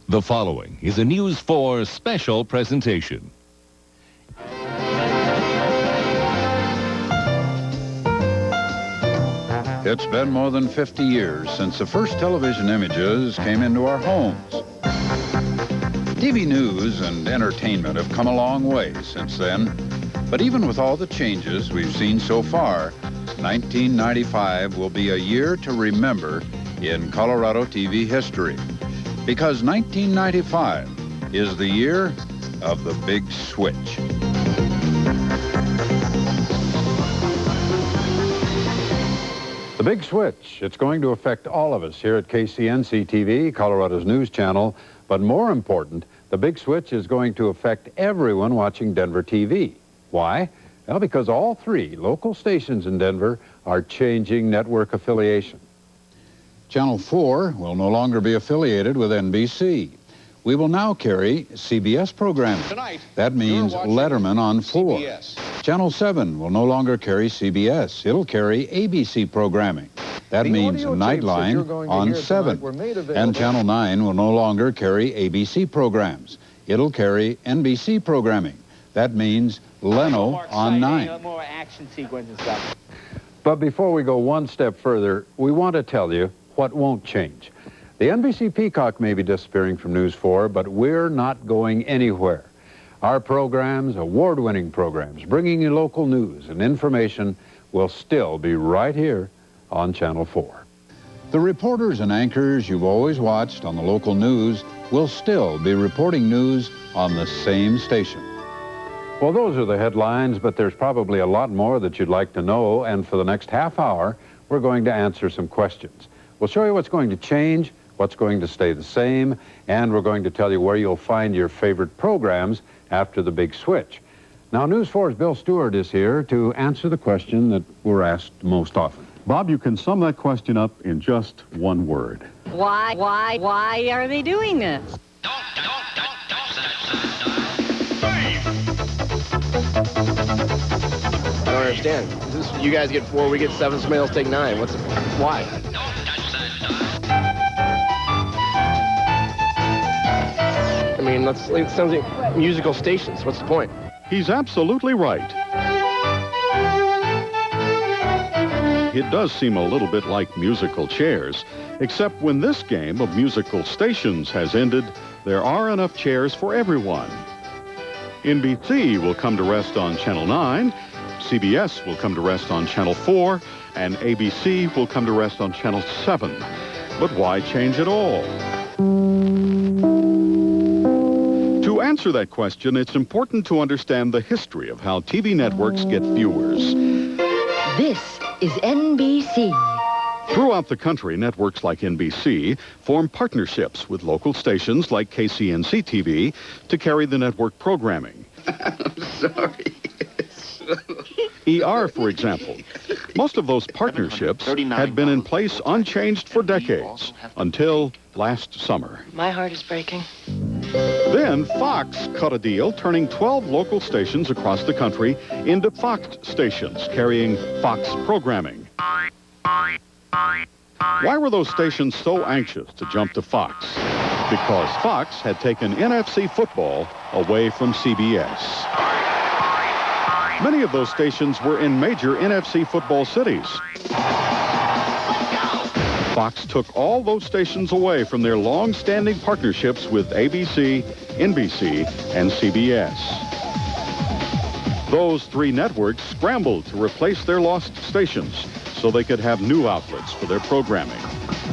The following is a News 4 special presentation. It's been more than 50 years since the first television images came into our homes. TV news and entertainment have come a long way since then. But even with all the changes we've seen so far, 1995 will be a year to remember in Colorado TV history. Because 1995 is the year of the big switch. The big switch, it's going to affect all of us here at KCNC TV, Colorado's news channel. But more important, the big switch is going to affect everyone watching Denver TV. Why? Well, because all three local stations in Denver are changing network affiliation. Channel 4 will no longer be affiliated with NBC. We will now carry CBS programming. Tonight, that means Letterman on 4. CBS. Channel 7 will no longer carry CBS. It'll carry ABC programming. That means Nightline on 7. And Channel 9 will no longer carry ABC programs. It'll carry NBC programming. That means Leno on 9. More action sequence and stuff. But before we go one step further, we want to tell you what won't change. The NBC Peacock may be disappearing from News 4, but we're not going anywhere. Our programs, award-winning programs, bringing you local news and information, will still be right here on Channel 4. The reporters and anchors you've always watched on the local news will still be reporting news on the same station. Well, those are the headlines, but there's probably a lot more that you'd like to know, and for the next half hour, we're going to answer some questions. We'll show you what's going to change, what's going to stay the same, and we're going to tell you where you'll find your favorite programs after the big switch. Now, News 4's Bill Stewart is here to answer the question that we're asked most often. Bob, you can sum that question up in just one word. Why are they doing this? Don't. I don't understand. You guys get 4, we get 7, somebody else take 9. Why? I mean, let's something musical stations. What's the point? He's absolutely right. It does seem a little bit like musical chairs, except when this game of musical stations has ended, there are enough chairs for everyone. NBC will come to rest on Channel 9, CBS will come to rest on Channel 4, and ABC will come to rest on Channel 7. But why change it all? To answer that question, it's important to understand the history of how TV networks get viewers. This is NBC. Throughout the country, networks like NBC form partnerships with local stations like KCNC TV to carry the network programming. I'm sorry. ER, for example. Most of those partnerships had been in place unchanged for decades, until last summer. My heart is breaking. Then Fox cut a deal, turning 12 local stations across the country into Fox stations, carrying Fox programming. Why were those stations so anxious to jump to Fox? Because Fox had taken NFC football away from CBS. Many of those stations were in major NFC football cities. Fox took all those stations away from their long-standing partnerships with ABC, NBC, and CBS. Those three networks scrambled to replace their lost stations so they could have new outlets for their programming.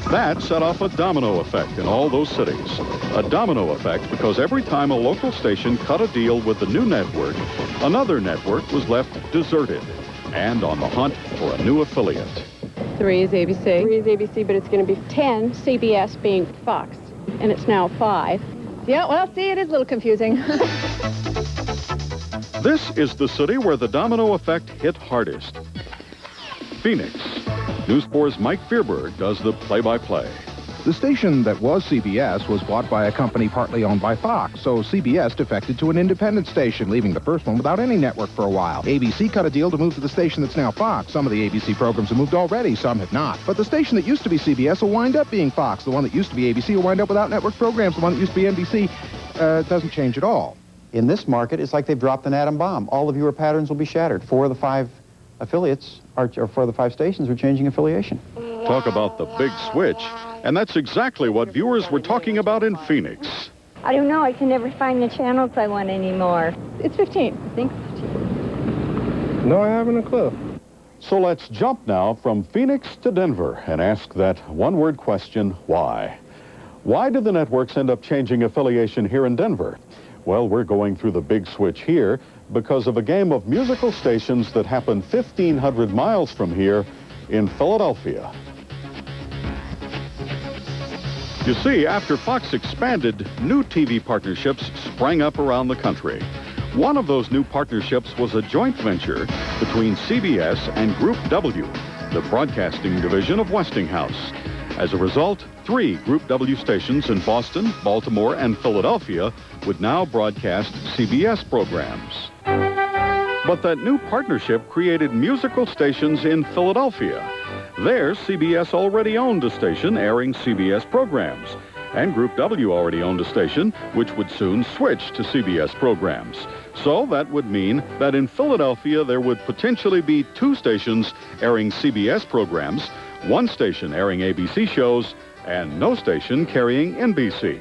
That set off a domino effect in all those cities. A domino effect because every time a local station cut a deal with the new network, another network was left deserted and on the hunt for a new affiliate. 3 is ABC. 3 is ABC, but it's going to be 10, CBS being Fox, and it's now 5. Yeah, well, see, it is a little confusing. This is the city where the domino effect hit hardest. Phoenix. News 4's Mike Fearberg does the play-by-play. The station that was CBS was bought by a company partly owned by Fox, so CBS defected to an independent station, leaving the first one without any network for a while. ABC cut a deal to move to the station that's now Fox. Some of the ABC programs have moved already, some have not. But the station that used to be CBS will wind up being Fox. The one that used to be ABC will wind up without network programs. The one that used to be NBC doesn't change at all. In this market, it's like they've dropped an atom bomb. All the viewer patterns will be shattered. 4 of the 5 affiliates, or 4 of the 5 stations are changing affiliation. Talk about the big switch. And that's exactly what viewers were talking about in Phoenix. I don't know. I can never find the channels I want anymore. It's 15. I think 15. No, I haven't a clue. So let's jump now from Phoenix to Denver and ask that one-word question, why? Why did the networks end up changing affiliation here in Denver? Well, we're going through the big switch here because of a game of musical stations that happened 1,500 miles from here in Philadelphia. You see, after Fox expanded, new TV partnerships sprang up around the country. One of those new partnerships was a joint venture between CBS and Group W, the broadcasting division of Westinghouse. As a result, 3 Group W stations in Boston, Baltimore, and Philadelphia would now broadcast CBS programs. But that new partnership created musical stations in Philadelphia. There, CBS already owned a station airing CBS programs, and Group W already owned a station which would soon switch to CBS programs. So that would mean that in Philadelphia there would potentially be 2 stations airing CBS programs, 1 station airing ABC shows, and no station carrying NBC.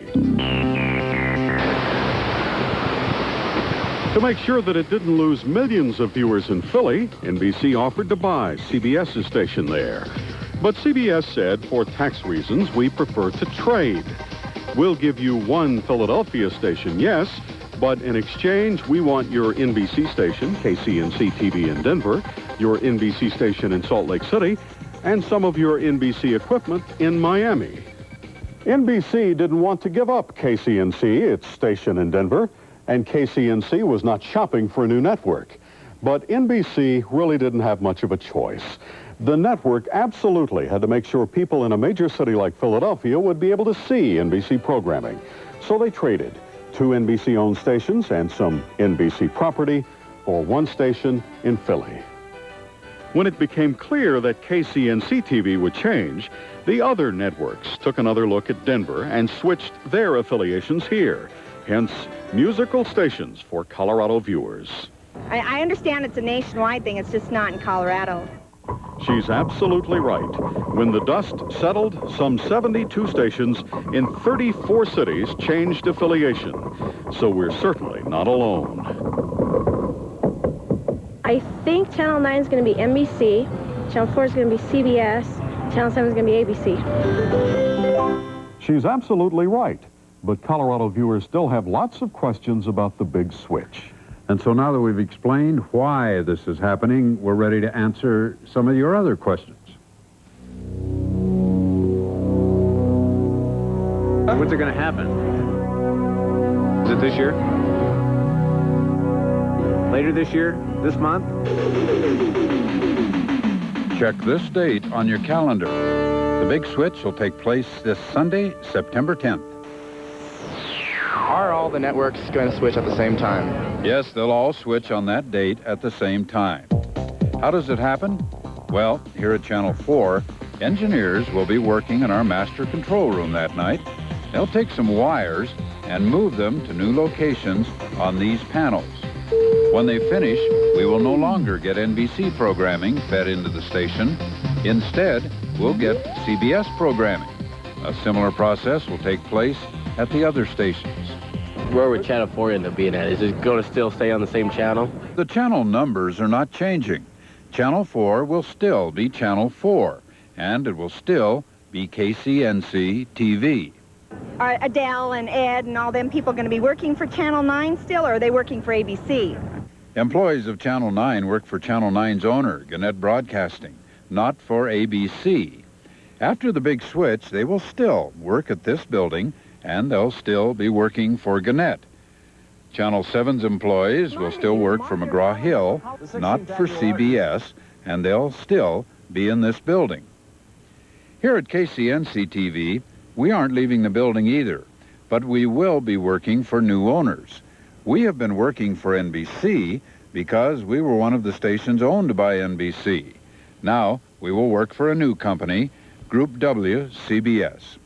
To make sure that it didn't lose millions of viewers in Philly, NBC offered to buy CBS's station there. But CBS said, for tax reasons, we prefer to trade. We'll give you 1 Philadelphia station, yes, but in exchange, we want your NBC station, KCNC TV in Denver, your NBC station in Salt Lake City, and some of your NBC equipment in Miami. NBC didn't want to give up KCNC, its station in Denver, and KCNC was not shopping for a new network. But NBC really didn't have much of a choice. The network absolutely had to make sure people in a major city like Philadelphia would be able to see NBC programming. So they traded 2 NBC-owned stations and some NBC property for 1 station in Philly. When it became clear that KCNC TV would change, the other networks took another look at Denver and switched their affiliations here. Hence, musical stations for Colorado viewers. I understand it's a nationwide thing, it's just not in Colorado. She's absolutely right. When the dust settled, some 72 stations in 34 cities changed affiliation. So we're certainly not alone. I think Channel 9 is going to be NBC, Channel 4 is going to be CBS, Channel 7 is going to be ABC. She's absolutely right. But Colorado viewers still have lots of questions about the big switch. And so now that we've explained why this is happening, we're ready to answer some of your other questions. When's it going to happen? Is it this year? Later this year? This month? Check this date on your calendar. The big switch will take place this Sunday, September 10th. Are all the networks going to switch at the same time? Yes, they'll all switch on that date at the same time. How does it happen? Well, here at Channel 4, engineers will be working in our master control room that night. They'll take some wires and move them to new locations on these panels. When they finish, we will no longer get NBC programming fed into the station. Instead, we'll get CBS programming. A similar process will take place at the other stations. Where would Channel 4 end up being at? Is it going to still stay on the same channel? The channel numbers are not changing. Channel 4 will still be Channel 4, and it will still be KCNC TV. Are Adele and Ed and all them people going to be working for Channel 9 still, or are they working for ABC? Employees of Channel 9 work for Channel 9's owner, Gannett Broadcasting, not for ABC. After the big switch, they will still work at this building, and they'll still be working for Gannett. Channel 7's employees will still work for McGraw-Hill, not for CBS, and they'll still be in this building. Here at KCNC TV, We aren't leaving the building either, but we will be working for new owners. We have been working for NBC because we were one of the stations owned by NBC. Now, we will work for a new company, Group W CBS.